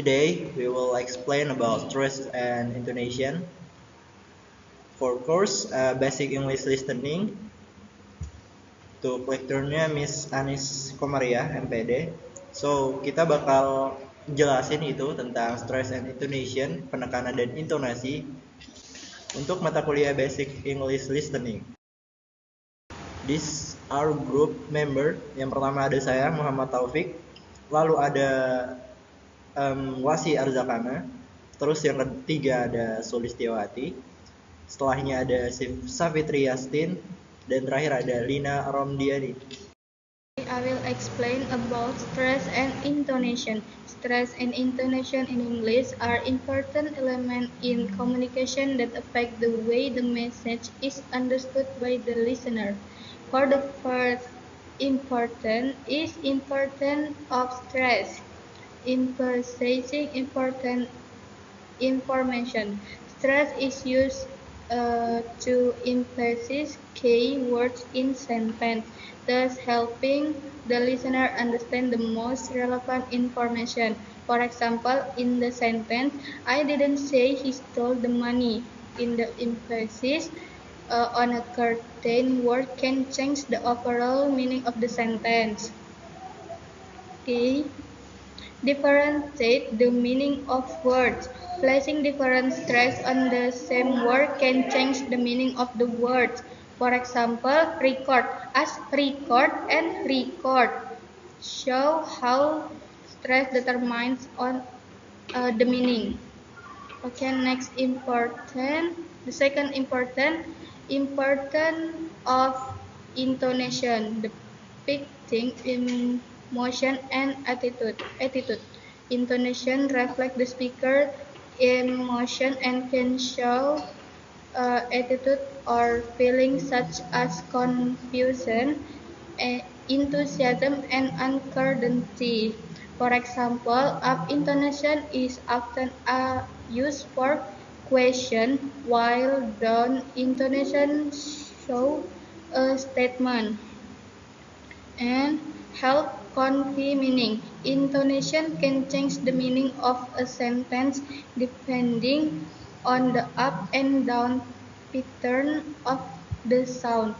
Today we will explain about stress and intonation. For course basic English listening untuk lekturnya Miss Anis Komaria MPD. So kita bakal jelasin itu tentang stress and intonation, penekanan dan intonasi untuk mata kuliah basic English listening. This our group member. Yang pertama ada saya Muhammad Taufik, lalu ada Wasi Arzakana, terus yang ketiga ada Sulistiawati, setelahnya ada Savitri Yastin, dan terakhir ada Lina Romdiani. I will explain about stress and intonation. Stress and intonation in English are important elements in communication that affect the way the message is understood by the listener. For the first important of stress. Emphasizing important information. Stress is used to emphasize key words in sentence, thus helping the listener understand the most relevant information. For example, in the sentence, I didn't say he stole the money. In the emphasis on a certain word can change the overall meaning of the sentence. Okay. Differentiate the meaning of words. Placing different stress on the same word can change the meaning of the words. For example, record as record and record. Show how stress determines on the meaning. Okay, next important. The second important of intonation. Depicting emotion and attitude. Intonation reflects the speaker's emotion and can show attitude or feelings such as confusion, enthusiasm, and uncertainty. For example, up intonation is often used for question, while down intonation shows a statement. And help convey meaning. Intonation can change the meaning of a sentence depending on the up and down pattern of the sound.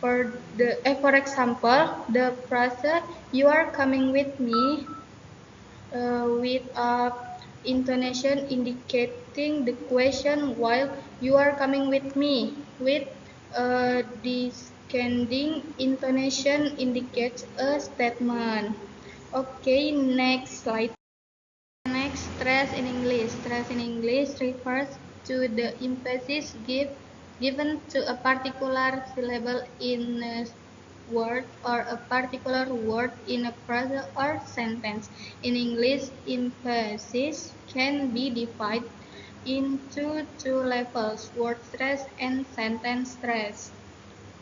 For example, the phrase "you are coming with me" with up intonation indicating the question, while "you are coming with me" with descending intonation indicates a statement. Okay, next slide. Next, stress in English. Stress in English refers to the emphasis given to a particular syllable in a word or a particular word in a phrase or sentence. In English, emphasis can be divided into two levels, word stress and sentence stress.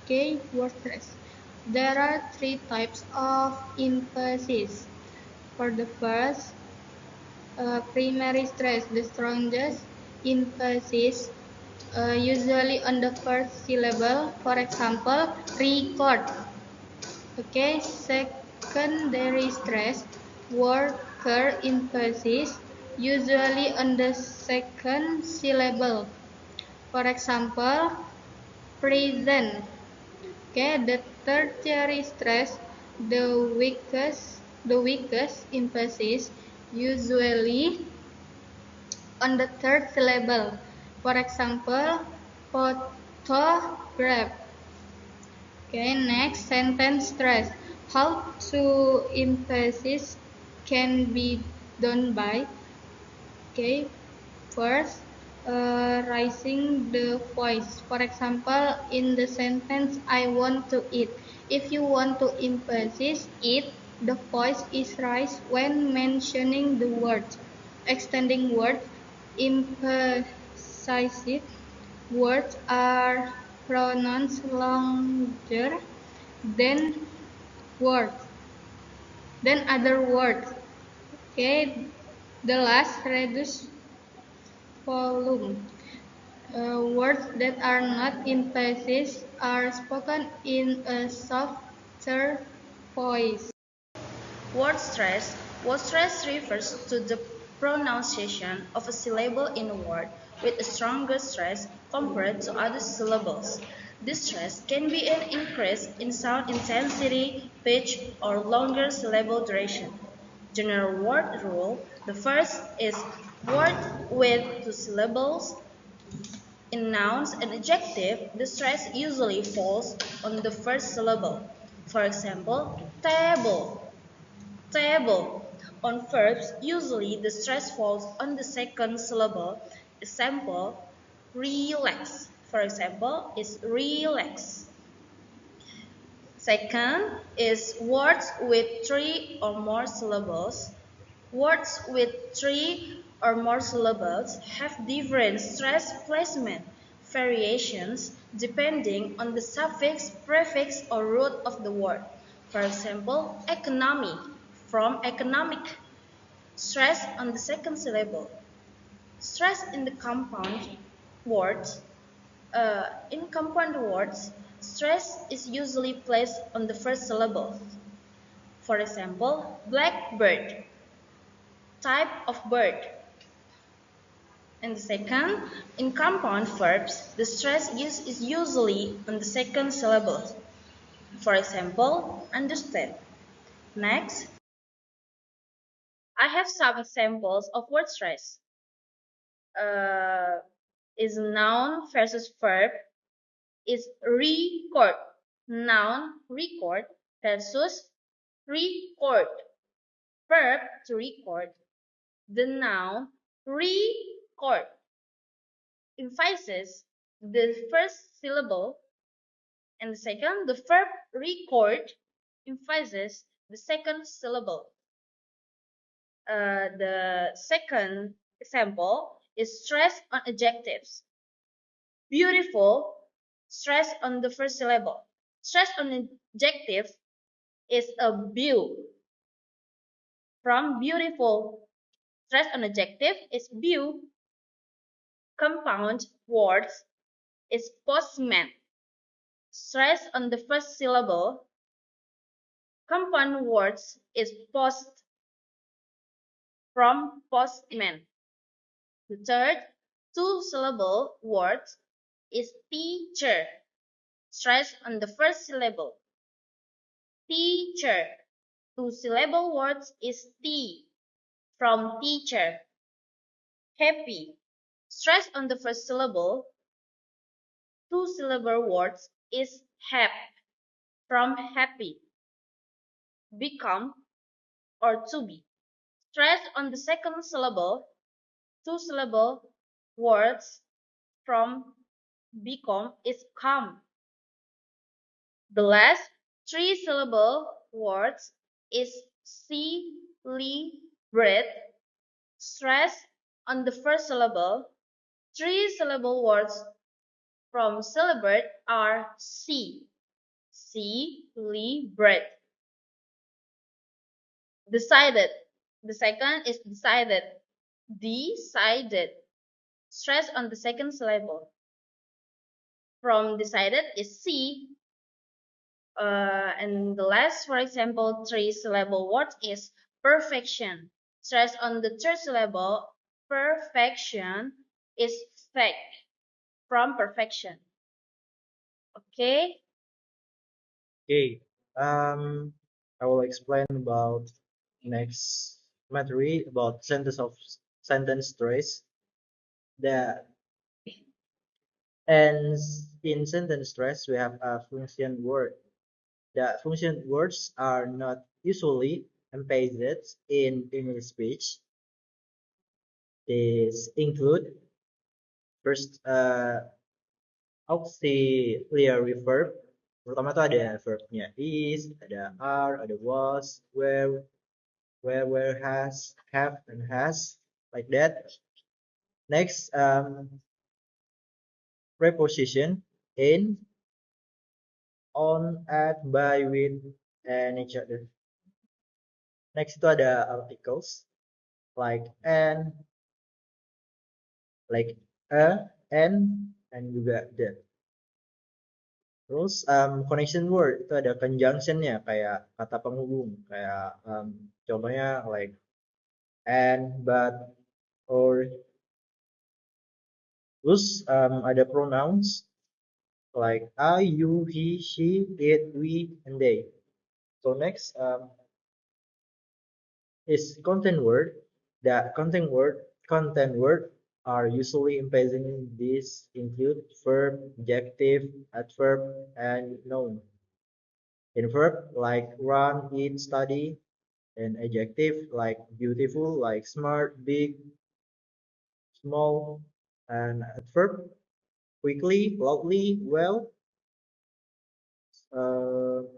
Okay, word stress. There are three types of emphasis. For the first, primary stress, the strongest emphasis usually on the first syllable. For example, record. Okay, secondary stress, worker emphasis usually on the second syllable. For example, present. Okay, the tertiary stress, the weakest emphasis usually on the third syllable. For example, photograph. Okay, next, sentence stress. How to emphasis can be done by, okay, first, raising the voice. For example, in the sentence, I want to eat. If you want to emphasize eat, the voice is raised when mentioning the word. Extending words, emphasized words are pronounced longer than other words. Okay, the last, reduce volume. Words that are not emphasized are spoken in a softer voice. Word stress. Word stress refers to the pronunciation of a syllable in a word with a stronger stress compared to other syllables. This stress can be an increase in sound intensity, pitch, or longer syllable duration. General word rule. The first is word with two syllables. In nouns and adjective, the stress usually falls on the first syllable. For example, table, table. On verbs, usually the stress falls on the second syllable. Example, relax. For example, is relax. Second is words with three or more syllables. Words with three or more syllables have different stress placement variations depending on the suffix, prefix, or root of the word. For example, economy from economic. Stress on the second syllable. Stress in the compound words. In compound words, stress is usually placed on the first syllable. For example, blackbird, type of bird. And the second, in compound verbs, the stress use is usually on the second syllable. For example, understand. Next, I have some examples of word stress. Uh, is noun versus verb is record. Noun record versus record. Verb to record. The noun record emphasizes the first syllable, and the second, the verb record emphasizes the second syllable. The second example is stress on adjectives. Beautiful, stress on the first syllable. Stress on adjective is a view. From beautiful, stress on adjective is view. Compound words is postman. Stress on the first syllable. Compound words is post from postman. The third two-syllable word is teacher. Stress on the first syllable. Teacher. Two-syllable words is T from teacher. Happy. Stress on the first syllable. Two-syllable words is hap from happy. Become or to be. Stress on the second syllable. Two-syllable words from become is come. The last three-syllable words is celebrate. Stress on the first syllable. Three-syllable words from celebrate are celebrate. Decided. The second is decided. Decided. Stress on the second syllable. From decided is C. And the last, for example, three-syllable word is perfection. Stress on the third syllable, perfection is fake from perfection. Okay? Okay. I will explain about next matter about sentence stress. The and in sentence stress we have a function word. The function words are not usually embedded in English speech. These include first auxiliary verb. Pertama tuh ada verbnya is, ada are, ada was, where has, have, and has, like that. Next, preposition in, on, at, by, with, and each other. Next itu ada articles like and, like and juga the. Terus connection word itu ada conjunctionnya kayak kata penghubung kayak contohnya like and, but, or use other pronouns like I, you, he, she, it, we, and they. So next is content word. The content word are usually emphasizing these include verb, adjective, adverb, and noun. In verb like run, eat, study, and adjective like beautiful, like smart, big, small, and adverb quickly, loudly, well,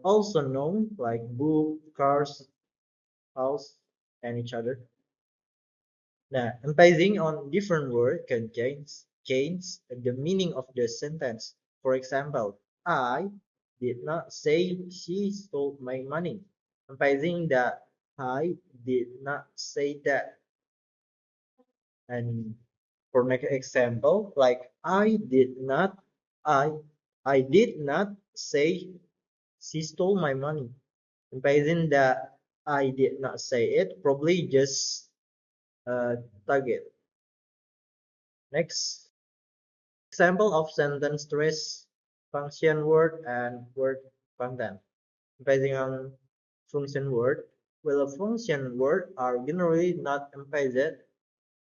also known like book, cars, house, and each other. Now, emphasizing on different words can change the meaning of the sentence. For example, I did not say she stole my money. Emphasizing that I did not say that. And for next example, like I I did not say she stole my money. Imagine that I did not say it, probably just target. Next example of sentence stress function word and word content. Depending on function word, well, a function word are generally not emphasized.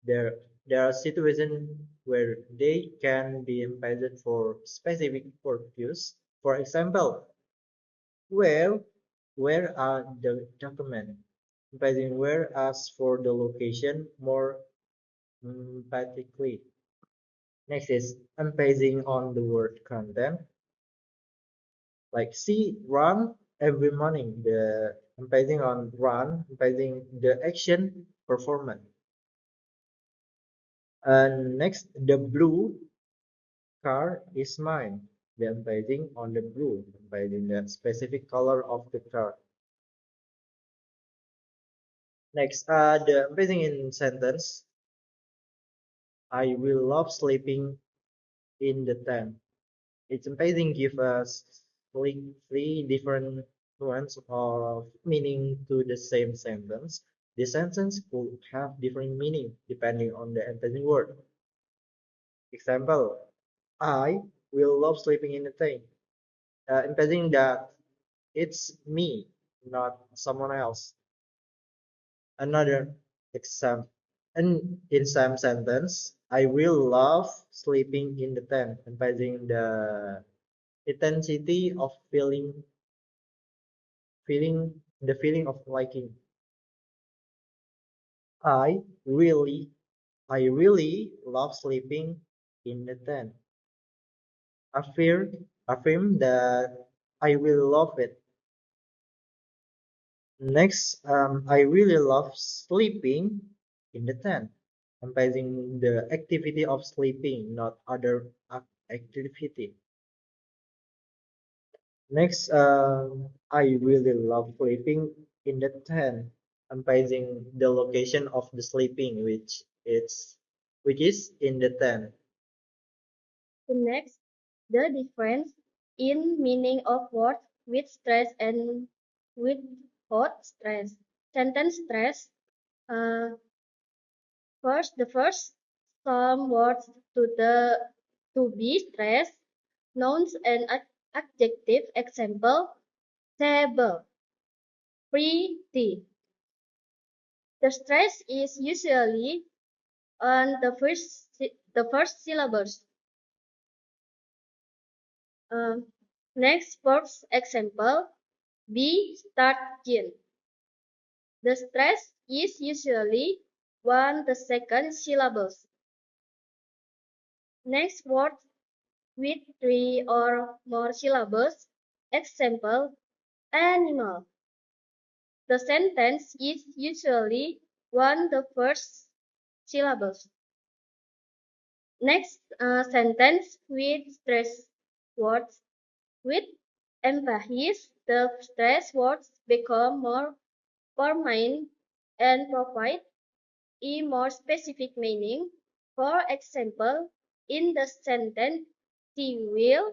There, there are situations where they can be emphasized for specific purpose. For example, where, where are the documents? Emphasizing where as for the location more emphatically. Next is emphasizing on the word content. Like see, run every morning. The emphasizing on run, emphasizing the action performance. And next, the blue car is mine. The emphasizing on the blue, emphasizing the specific color of the car. Next, the emphasizing in sentence. I will love sleeping in the tent. It's amazing give us three different nuance of meaning to the same sentence. The sentence could have different meaning depending on the emphasizing word. Example, I will love sleeping in the tent. Emphasizing that it's me, not someone else. Another example, and in some sentence, I will love sleeping in the tent, emphasizing the intensity of feeling of liking. I really I really love sleeping in the tent. Affirm that I will love it. Next, I really love sleeping in the tent. Emphasizing the activity of sleeping, not other activity. Next, I really love sleeping in the tent, emphasizing the location of the sleeping, which is in the tent. The next, the difference in meaning of words with stress and without stress. Sentence stress. Uh, the first, some words to be stressed, nouns and adjective. Example: table, pretty. The stress is usually on the first syllables. Um, Next, verbs example: be, start, gin. The stress is usually on the second syllables. Next, word with three or more syllables. Example: animal. The sentence is usually on the first syllables. Next, sentence with stress words. With emphasis, the stress words become more permanent and provide a more specific meaning. For example, in the sentence, she will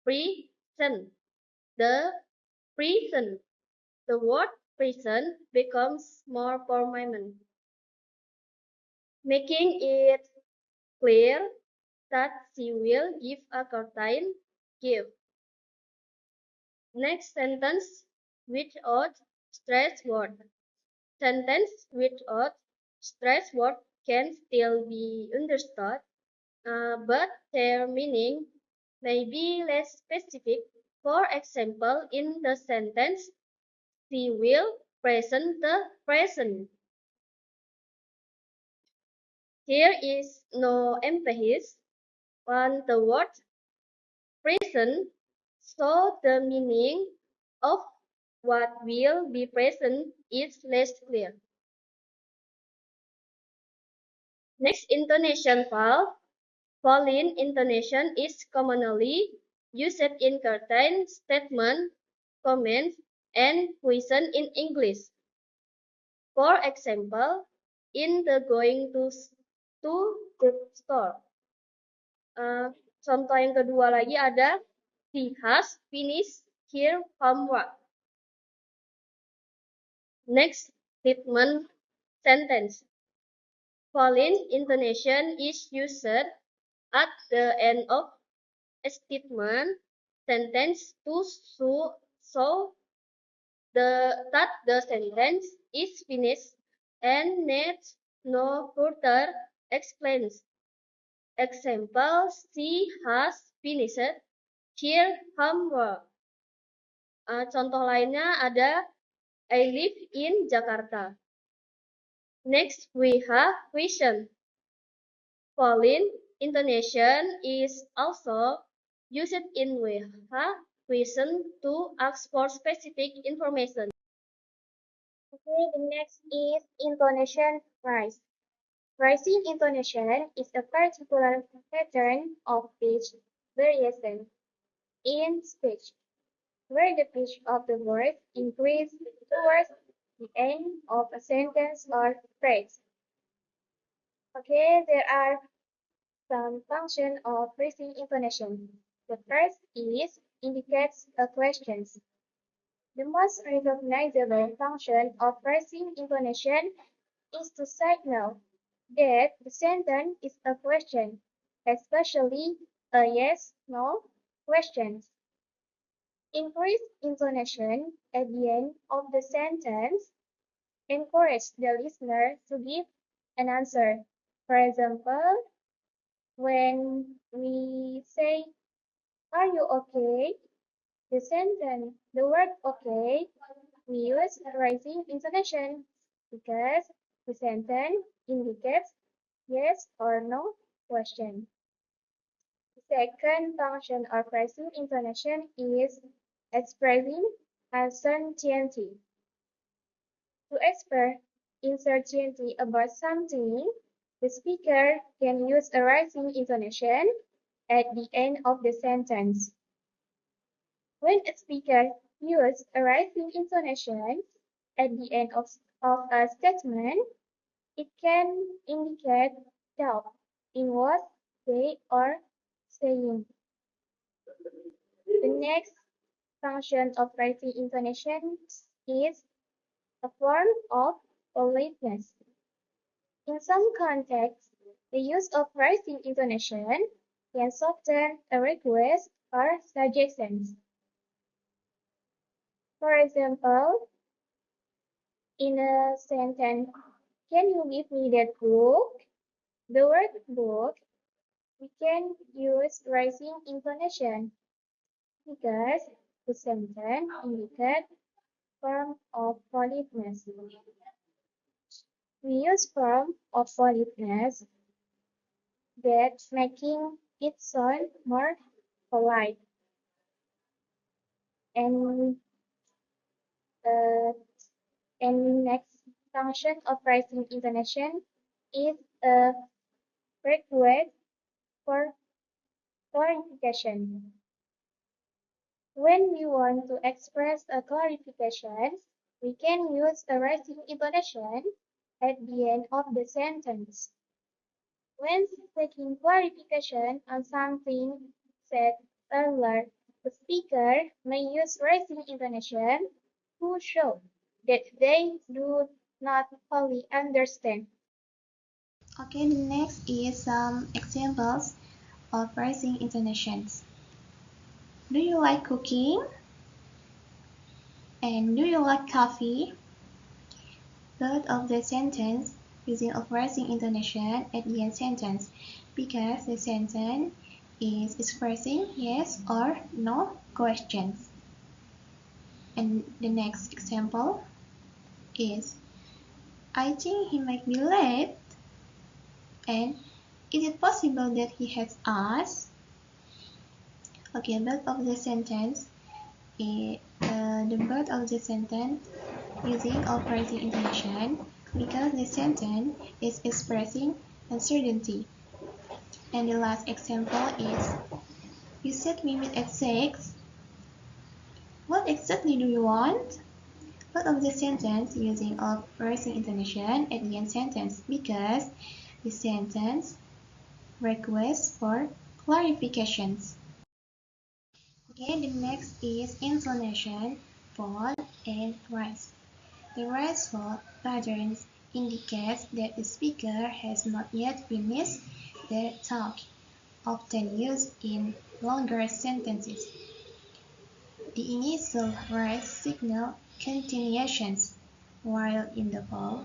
prison the prison. The word prison becomes more permanent. making it clear that she will give a certain gift. Next sentence without stress word. Sentence without stress word can still be understood, but their meaning may be less specific. For example, in the sentence, she will present the present. Here is no emphasis on the word present, so the meaning of what will be present is less clear. Next, intonation file. Following intonation is commonly used in certain statements, comments, and questions in English. For example, in the going to the store. Uh, Contoh yang kedua lagi ada she has finished her homework. Next statement sentence. Following intonation is used at the end of a statement sentence to show that the sentence is finished and needs no further explanations. Example, she has finished her homework. Contoh lainnya ada I live in Jakarta. Next, we have question. Following intonation is also used in we have question to ask for specific information. Okay, the next is intonation rise. Rising intonation is a particular pattern of pitch variation in speech, where the pitch of the word increases towards the end of a sentence or phrase. Okay, there are some functions of rising intonation. The first is indicates a question. The most recognizable function of rising intonation is to signal that the sentence is a question, especially a yes/no question. Increased intonation at the end of the sentence encourages the listener to give an answer. For example, when we say, "Are you okay?" The word okay, we use rising intonation because the sentence indicates yes or no question. The second function of rising intonation is expressing uncertainty. To express uncertainty about something, the speaker can use a rising intonation at the end of the sentence. When a speaker uses a rising intonation at the end of a statement, it can indicate doubt in what they are saying. The next function of rising intonation is a form of politeness. In some contexts, the use of rising intonation can soften a request or suggestion. For example, in a sentence, "Can you give me that book?" The word book, we can use rising intonation because the sentence indicates form of politeness. We use form of politeness that making it sound more polite. And uh, and next function of rising intonation is a request for clarification. When we want to express a clarification, we can use a rising intonation at the end of the sentence. When seeking clarification on something said earlier, the speaker may use rising intonation to show that they do not fully understand. Okay, the next is some examples of rising intonations. Do you like cooking? And do you like coffee? Both of the sentence using of rising intonation at the end sentence because the sentence is expressing yes or no questions. And the next example is I think he might be late. And is it possible that he has asked? Okay, both of the sentence the both of the sentence using operating intonation because the sentence is expressing uncertainty. And the last example is you said we meet at 6. What exactly do you want? Both of the sentence using operating intonation at the end sentence because the sentence requests for clarifications. Okay, the next is intonation, fall, and rise. The rise fall patterns indicates that the speaker has not yet finished their talk, often used in longer sentences. The initial rise signal continuations, while in the fall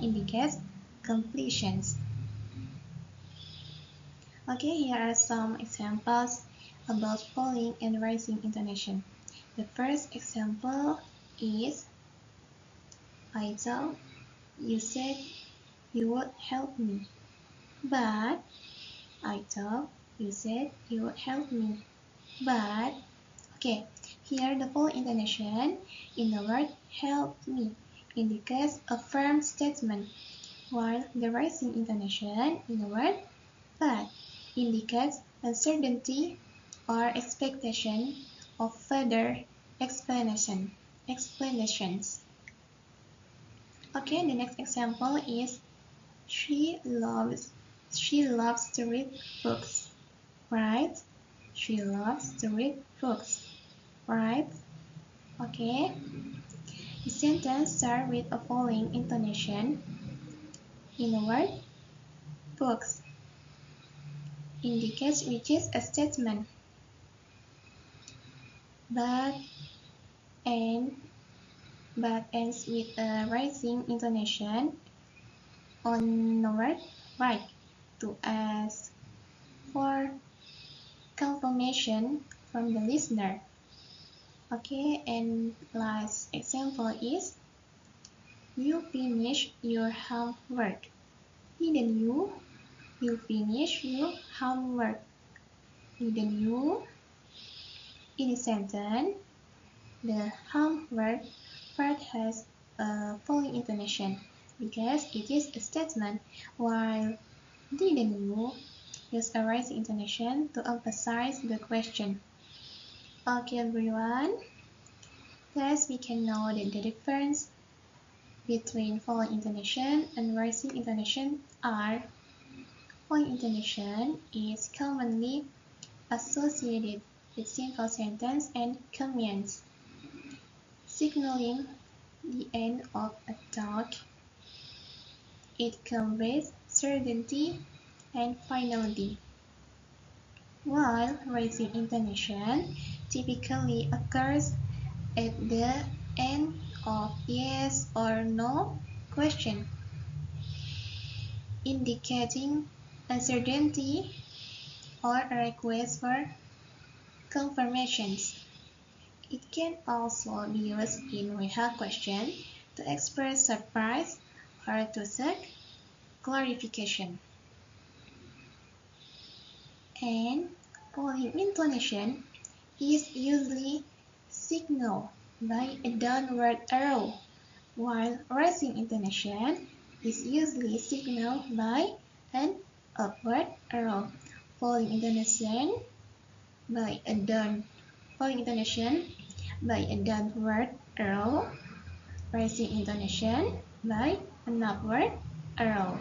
indicates completions. Okay, here are some examples about falling and rising intonation. The first example is I thought you said you would help me, but I thought you said you would help me, but okay, here the full intonation in the word help me indicates a firm statement, while the rising intonation in the word but indicates uncertainty or expectation of further explanations. Okay, the next example is she loves she loves to read books, right? She loves to read books, right? Okay. The sentence starts with a following intonation in the word books indicates which is a statement, but and but ends with a rising intonation on the word right to ask for confirmation from the listener. Okay, and last example is you finish your homework. Didn't you? You finish your homework. Didn't you? In a sentence, the homework part has a following intonation because it is a statement, while didn't you use a rising intonation to emphasize the question. Okay, everyone. Thus, we can know that the difference between falling intonation and rising intonation are falling intonation is commonly associated with simple sentence and commands, signaling the end of a talk. It conveys certainty and finality, while rising intonation typically occurs at the end of yes or no question, indicating uncertainty or a request for confirmations. It can also be used in without question to express surprise or to seek clarification. And falling intonation is usually signaled by a downward arrow, while rising intonation is usually signaled by an upward arrow. Falling intonation by a downward arrow, rising intonation by an upward arrow.